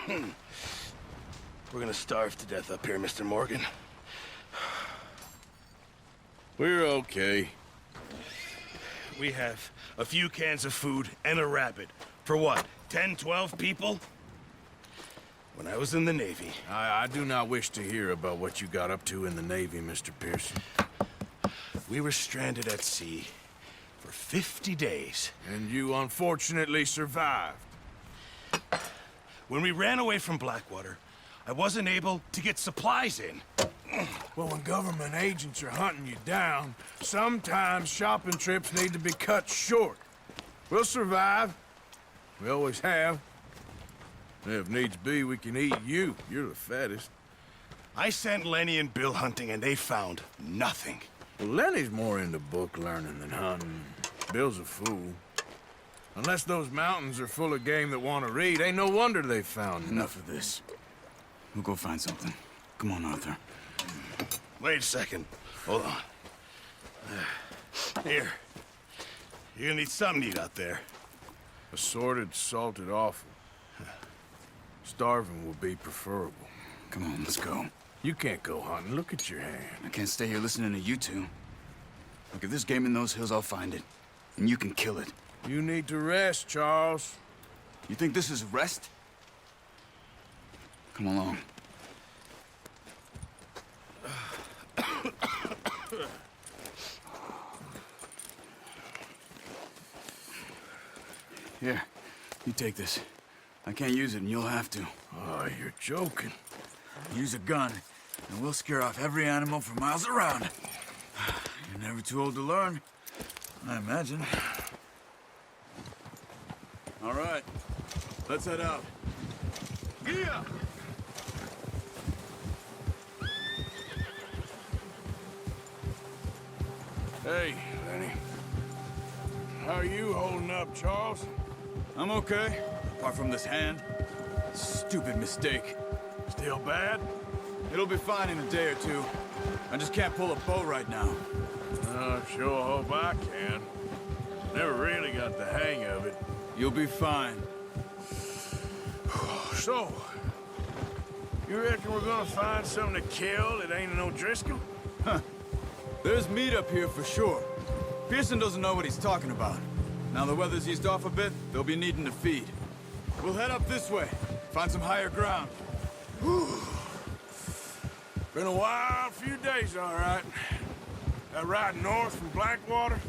We're gonna starve to death up here, Mr. Morgan. We're okay. We have a few cans of food and a rabbit. For what, 10, 12 people? When I was in the Navy... I do not wish to hear about what you got up to in the Navy, Mr. Pearson. We were stranded at sea for 50 days. And you unfortunately survived. When we ran away from Blackwater, I wasn't able to get supplies in. Well, when government agents are hunting you down, sometimes shopping trips need to be cut short. We'll survive. We always have. If needs be, we can eat you. You're the fattest. I sent Lenny and Bill hunting, and they found nothing. Well, Lenny's more into book learning than hunting. Bill's a fool. Unless those mountains are full of game that want to read, ain't no wonder they found Enough of this. We'll go find something. Come on, Arthur. Wait a second. Hold on. Here. You're gonna need something to eat out there. Assorted, salted offal. Starving will be preferable. Come on, let's go. You can't go hunting. Look at your hand. I can't stay here listening to you two. Look, if there's game in those hills, I'll find it. And you can kill it. You need to rest, Charles. You think this is rest? Come along. Here, you take this. I can't use it, and you'll have to. Oh, you're joking. Use a gun, and we'll scare off every animal for miles around. You're never too old to learn, I imagine. All right, let's head out. Yeah. Hey, Lenny. How are you holding up, Charles? I'm okay, apart from this hand. Stupid mistake. Still bad? It'll be fine in a day or two. I just can't pull a bow right now. I sure hope I can. Never really got the hang of it. You'll be fine. So, you reckon we're gonna find something to kill that ain't no Driscoll? Huh. There's meat up here for sure. Pearson doesn't know what he's talking about. Now the weather's eased off a bit, they'll be needing to feed. We'll head up this way, find some higher ground. Been a wild few days, all right. That ride north from Blackwater,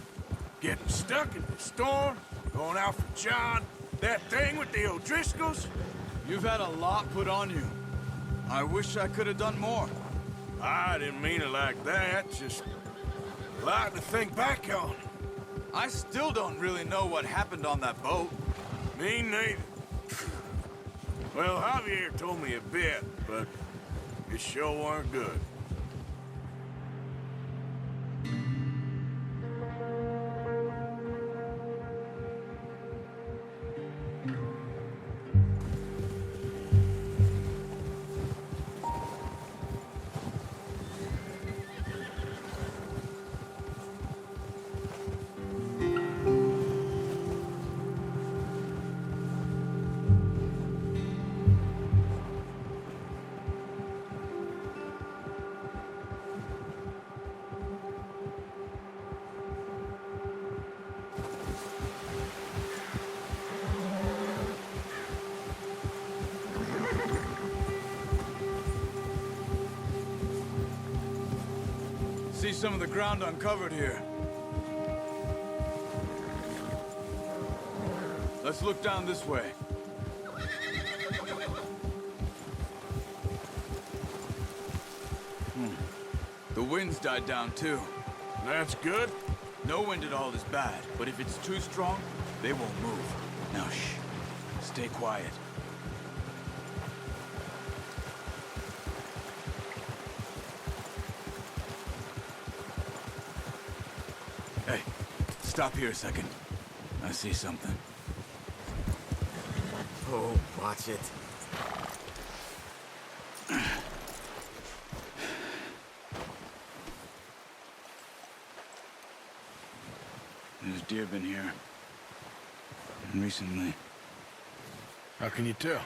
getting stuck in the storm, going out for John, that thing with the O'Driscolls. You've had a lot put on you. I wish I could have done more. I didn't mean it like that, just a lot to think back on. I still don't really know what happened on that boat. Me neither. Well, Javier told me a bit, but it sure weren't good. See some of the ground uncovered here. Let's look down this way. The wind's died down too. That's good. No wind at all is bad, but if it's too strong, they won't move. Now shh. Stay quiet. Hey, stop here a second. I see something. Oh, watch it. There's deer been here. Recently. How can you tell?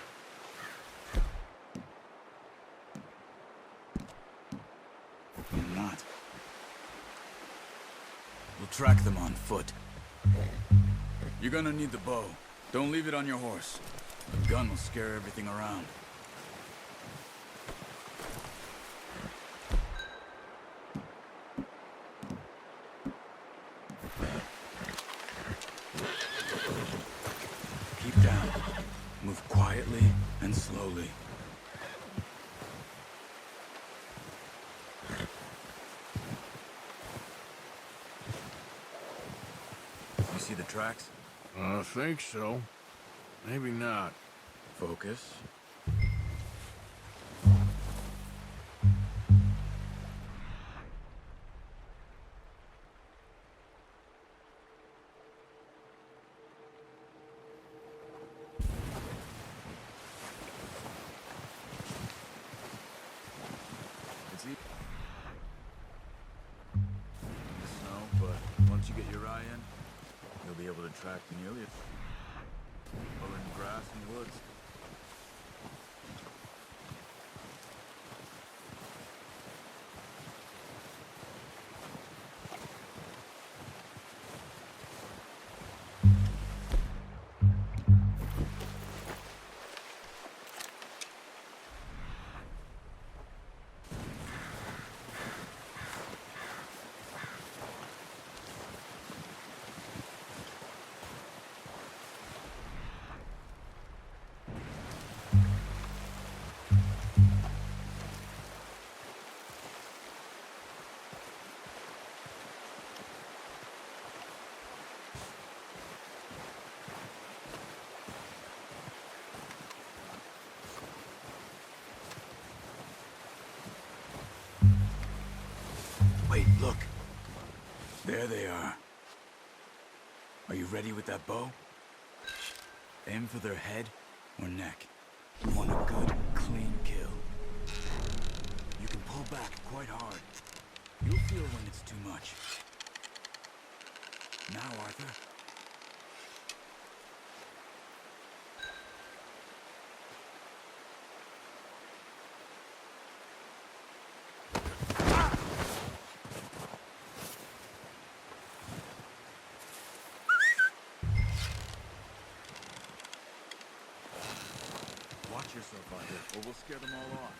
track them on foot. You're gonna need the bow. Don't leave it on your horse. The gun will scare everything around. Keep down. Move quietly and slowly. You see the tracks? I think so. Maybe not. Focus. It's easy. Snow, but once you get your eye in, you'll be able to track nearly or in grass and woods. Wait, look. There they are. Are you ready with that bow? Aim for their head or neck. You want a good, clean kill. You can pull back quite hard. You'll feel when it's too much. Now, Arthur. Watch yourself out here, or we'll scare them all off.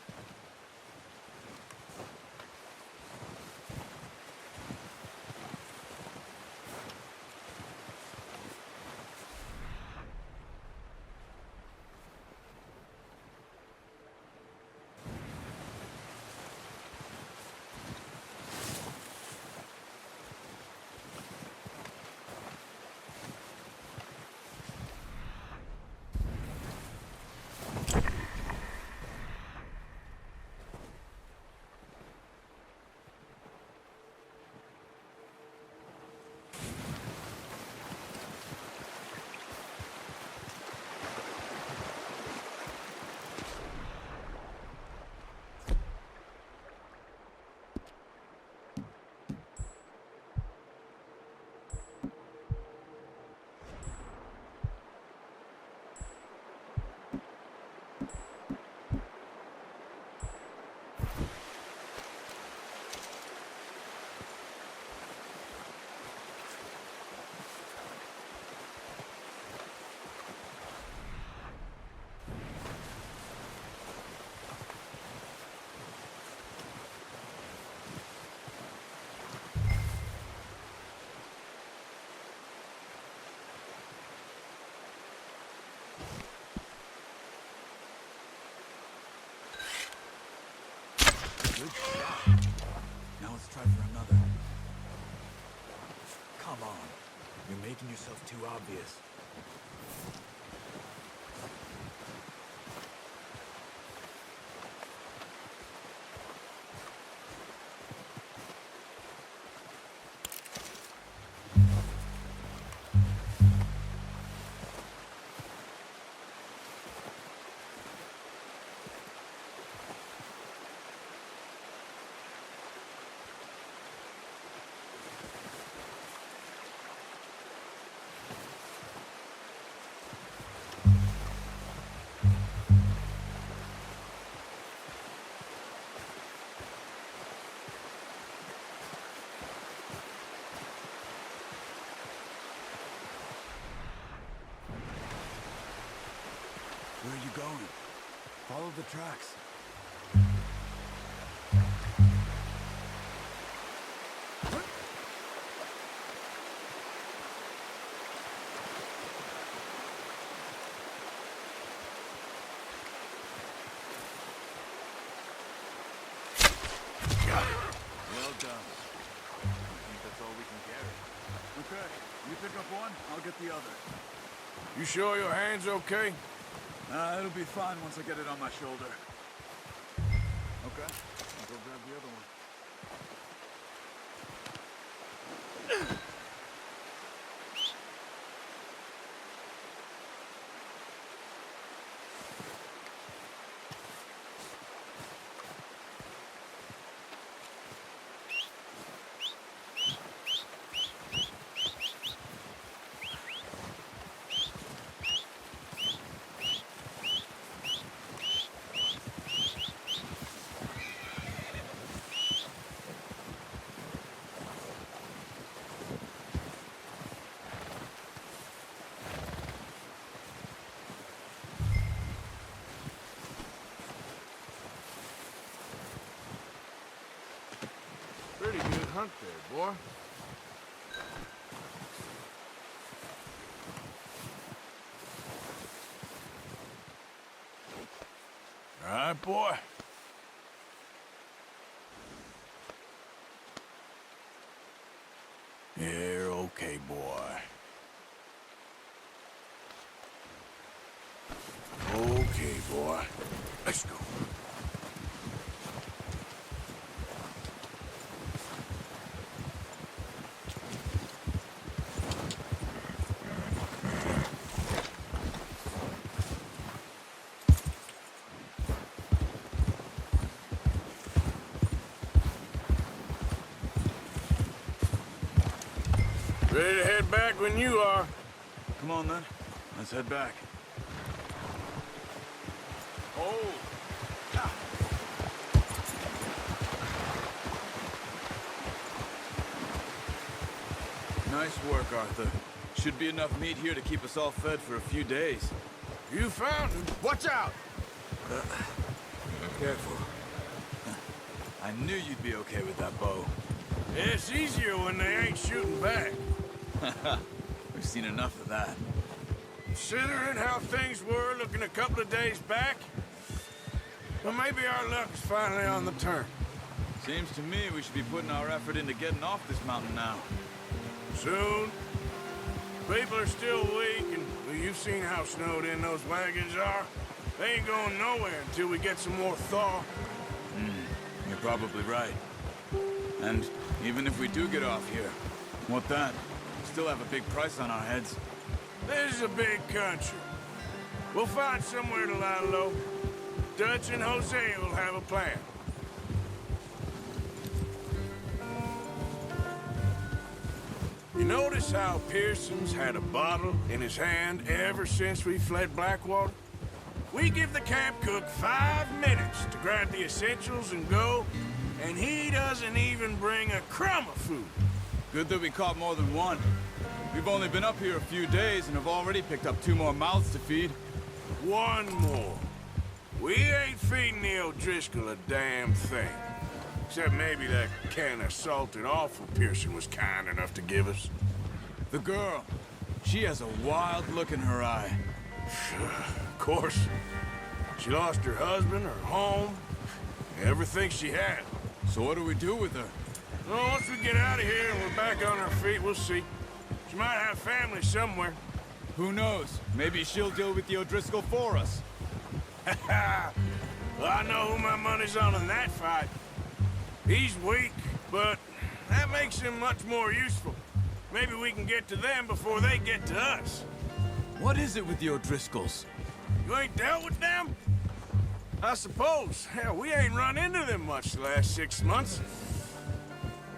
Good shot. Now let's try for another. Come on. You're making yourself too obvious. Where are you going? Follow the tracks. Well done. I think that's all we can carry. Okay, you pick up one, I'll get the other. You sure your hand's okay? It'll be fine once I get it on my shoulder. Okay, I'll go grab the other one. Pretty good hunt there, boy. All right, boy. You're okay, boy. Okay, boy. Let's go. Ready to head back when you are. Come on then, let's head back. Oh! Ah. Nice work, Arthur. Should be enough meat here to keep us all fed for a few days. You found him. Watch out! Careful. I knew you'd be okay with that bow. It's easier when they ain't shooting back. We've seen enough of that. Considering how things were looking a couple of days back, well, maybe our luck's finally on the turn. Seems to me we should be putting our effort into getting off this mountain now. Soon. People are still weak, and well, you've seen how snowed in those wagons are. They ain't going nowhere until we get some more thaw. You're probably right. And even if we do get off here, what then? We still have a big price on our heads. This is a big country. We'll find somewhere to lie low. Dutch and Hosea will have a plan. You notice how Pearson's had a bottle in his hand ever since we fled Blackwater? We give the camp cook 5 minutes to grab the essentials and go, and he doesn't even bring a crumb of food. Good that we caught more than one. We've only been up here a few days and have already picked up 2 more mouths to feed. One more. We ain't feeding the O'Driscoll a damn thing. Except maybe that can of salted offal Pearson was kind enough to give us. The girl, she has a wild look in her eye. Of course. She lost her husband, her home, everything she had. So what do we do with her? Well, once we get out of here and we're back on our feet, we'll see. She might have family somewhere. Who knows? Maybe she'll deal with the O'Driscoll for us. Well, I know who my money's on in that fight. He's weak, but that makes him much more useful. Maybe we can get to them before they get to us. What is it with the O'Driscolls? You ain't dealt with them? I suppose. Hell, we ain't run into them much the last 6 months.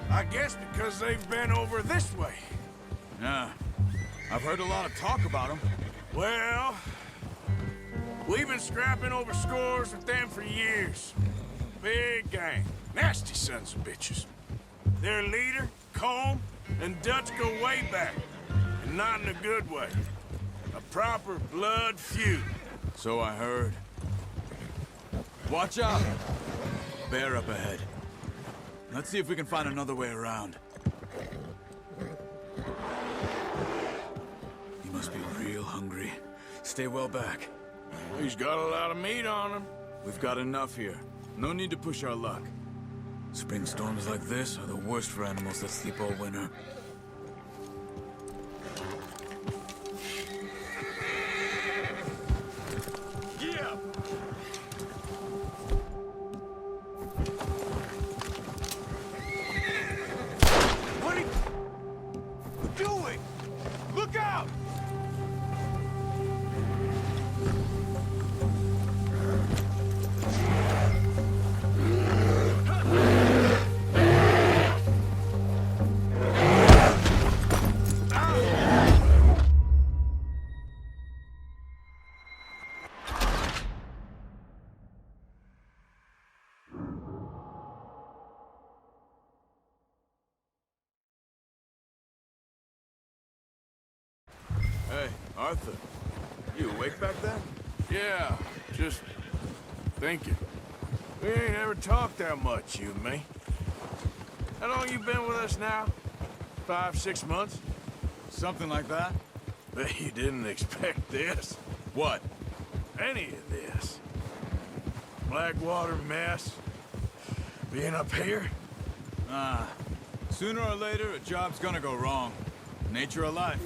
I guess because they've been over this way. Yeah, I've heard a lot of talk about them. Well, we've been scrapping over scores with them for years. Big gang. Nasty sons of bitches. Their leader, Combe, and Dutch go way back. And not in a good way. A proper blood feud. So I heard. Watch out! Bear up ahead. Let's see if we can find another way around. You must be real hungry. Stay well back. He's got a lot of meat on him. We've got enough here. No need to push our luck. Spring storms like this are the worst for animals that sleep all winter. Yeah! What are you doing? Look out! Hey, Arthur. You awake back there? Yeah, just thinking. We ain't ever talked that much, you and me. How long you been with us now? 5, 6 months? Something like that? Bet you didn't expect this. What? Any of this. Blackwater mess. Being up here? Sooner or later, a job's gonna go wrong. Nature of life.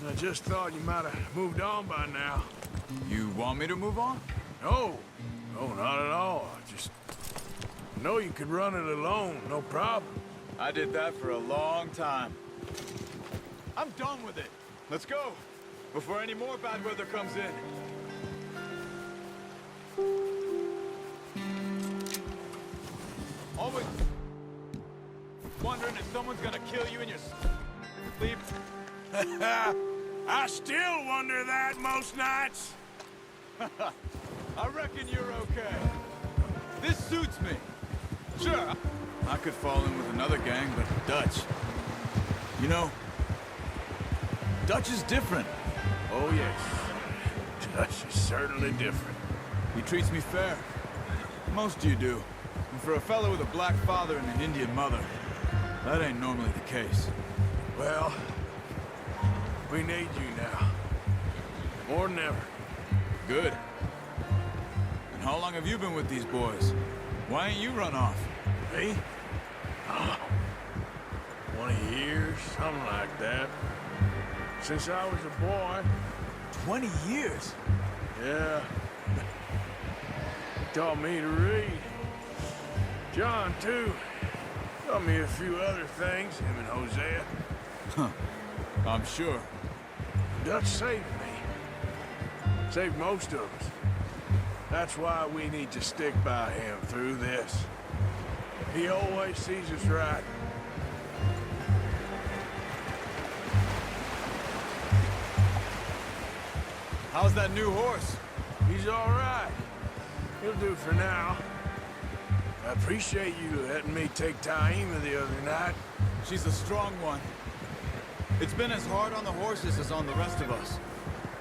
I just thought you might have moved on by now. You want me to move on? No. No, not at all. I just know you could run it alone, no problem. I did that for a long time. I'm done with it. Let's go. Before any more bad weather comes in. Always wondering if someone's gonna kill you in your sleep. I still wonder that most nights. I reckon you're okay. This suits me. Sure, I could fall in with another gang, but Dutch. You know, Dutch is different. Oh, yes. Dutch is certainly different. He treats me fair. Most of you do. And for a fellow with a black father and an Indian mother, that ain't normally the case. Well, we need you now. More than ever. Good. And how long have you been with these boys? Why ain't you run off? Me? Oh, 20 years, something like that. Since I was a boy. 20 years? Yeah. He taught me to read. John, too. Taught me a few other things, him and Hosea. Huh. I'm sure. Dutch saved me. Saved most of us. That's why we need to stick by him through this. He always sees us right. How's that new horse? He's all right. He'll do for now. I appreciate you letting me take Taima the other night. She's a strong one. It's been as hard on the horses as on the rest of us.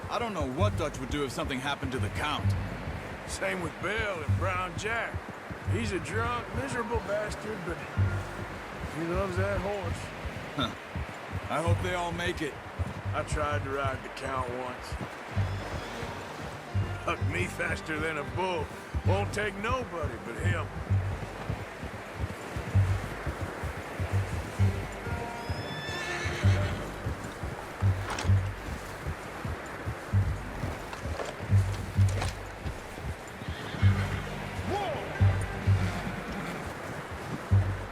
I don't know what Dutch would do if something happened to the Count. Same with Bill and Brown Jack. He's a drunk, miserable bastard, but he loves that horse. Huh. I hope they all make it. I tried to ride the Count once. Hucked me faster than a bull. Won't take nobody but him.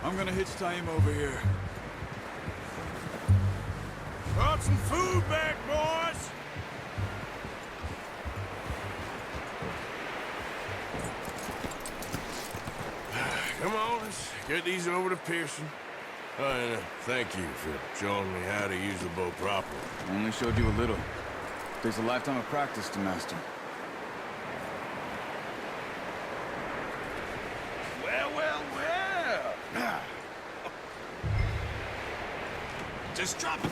I'm gonna hitch Taima over here. Brought some food back, boys! Come on, let's get these over to Pearson. Oh, and thank you for showing me how to use the bow properly. I only showed you a little. Takes a lifetime of practice to master. Well, well, well. Just drop it.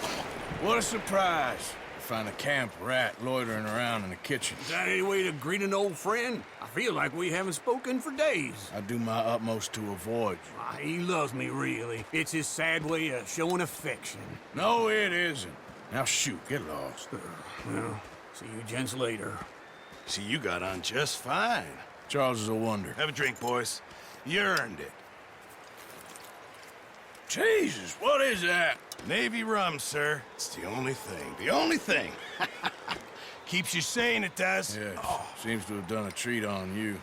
What a surprise. Find a camp rat loitering around in the kitchen. Is that any way to greet an old friend? I feel like we haven't spoken for days. I do my utmost to avoid you. He loves me, really. It's his sad way of showing affection. No, it isn't. Now shoot, get lost. Well, see you gents later. See, you got on just fine. Charles is a wonder. Have a drink, boys. You earned it. Jesus, what is that? Navy rum, sir. It's the only thing. The only thing. Keeps you sane, it does. Yes, seems to have done a treat on you.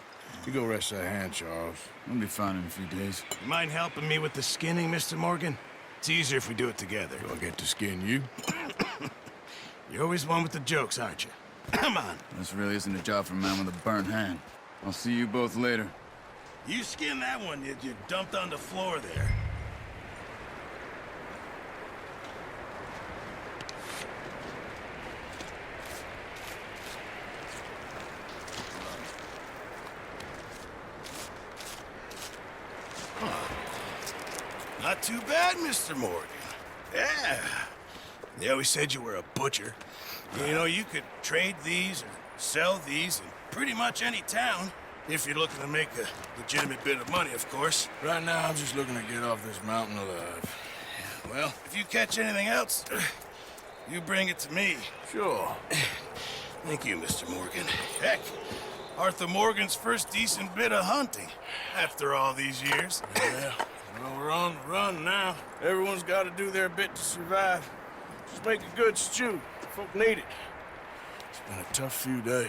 You go rest that hand, Charles. I'll be fine in a few days. You mind helping me with the skinning, Mr. Morgan? It's easier if we do it together. Do I get to skin you? You're always one with the jokes, aren't you? Come on. This really isn't a job for a man with a burnt hand. I'll see you both later. You skinned that one you dumped on the floor there. Not too bad, Mr. Morgan. Yeah. They always said you were a butcher. You know, you could trade these or sell these in pretty much any town. If you're looking to make a legitimate bit of money, of course. Right now, I'm just looking to get off this mountain alive. Well, if you catch anything else, you bring it to me. Sure. Thank you, Mr. Morgan. Heck, Arthur Morgan's first decent bit of hunting after all these years. Yeah. Well, we're on the run now. Everyone's got to do their bit to survive. Just make a good stew. Folk need it. It's been a tough few days.